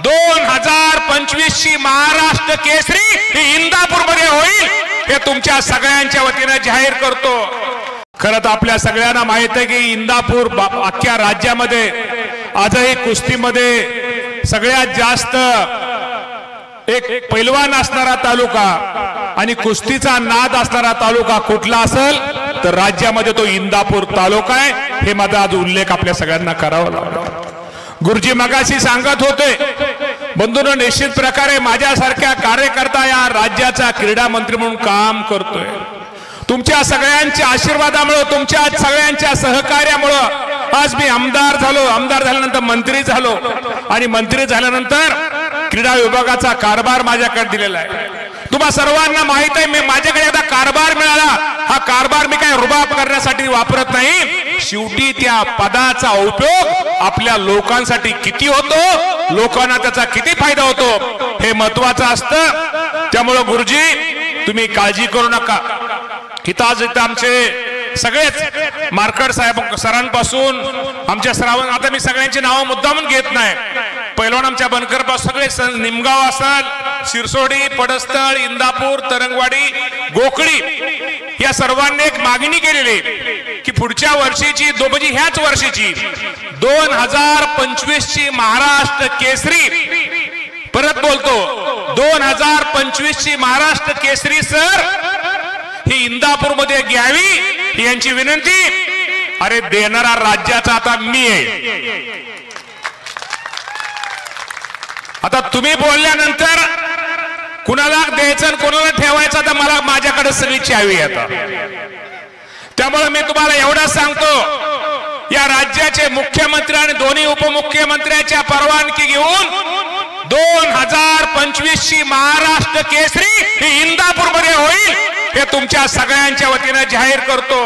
2025 ची महाराष्ट्र केसरी ही इंदापूरमध्ये होईल हे तुमच्या सगळ्यांच्या वतीने जाहीर करतो। खरं तर आपल्या सगळ्यांना माहित आहे की इंदापूर अख्ख्या राज्यामध्ये आजही कुस्तीमध्ये सगळ्यात जास्त एक पैलवान असणारा तालुका आणि कुस्तीचा नाद असणारा तालुका कुठला असेल तर राज्यामध्ये तो इंदापूर तालुका आहे। हे माझा आज उल्लेख आपल्या सगळ्यांना करावा लागला। गुरुजी मगाशी सांगत होते बंधूंनो, निश्चित प्रकारे माझ्यासारख्या कार्यकर्ता या राज्याचा क्रीडा मंत्री म्हणून काम करतोय। तुमच्या सगळ्यांच्या आशीर्वादामुळे, तुमच्या सगळ्यांच्या सहकार्यामुळे आज मी आमदार झालो, आमदार झाल्यानंतर मंत्री झालो आणि मंत्री झाल्यानंतर क्रीडा विभागाचा कारभार माझ्याकडे दिलेला आहे। तुम्हा सर्वांना माहित आहे, मी माझ्याकडे एकदा कारभार मिळाला, हा कारभार मी काय रुबाब करण्यासाठी वापरत नाही। शेवटी त्या पदाचा उपयोग आपल्या लोकांसाठी किती होतो, लोकांना त्याचा किती फायदा होतो हे महत्वाचं असतं। त्यामुळे गुरुजी तुम्ही काळजी करू नका। इथं आमचे सगळेच मार्कड साहेब सरांपासून आमच्या श्रावण, आता मी सगळ्यांची नावं मुद्दामून घेत नाही, पैलवान आमच्या बनकर पासून सगळे, निमगाव असाल, शिरसोडी, पडस्थळ, इंदापूर, तरंगवाडी, गोकळी या सर्वांनी एक मागणी केलेली की पुढच्या वर्षीची म्हणजे ह्याच वर्षीची 2025 ची महाराष्ट्र केसरी, परत बोलतो 2025 ची महाराष्ट्र केसरी सर ही इंदापूर मध्ये घ्यावी यांची विनंती। अरे देणारा राज्याचा आता मी आहे। आता तुम्ही बोलल्यानंतर कुणाला द्यायचं आणि कुणाला ठेवायचं तर मला माझ्याकडे सगळी चावी आता। त्यामुळे मी तुम्हाला एवढं सांगतो, या राज्याचे मुख्यमंत्री आणि दोन्ही उपमुख्यमंत्र्यांच्या परवानगी घेऊन 2025 ची महाराष्ट्र केसरी ही इंदापूर मध्ये होईल हे तुमच्या सगळ्यांच्या वतीने जाहीर करतो।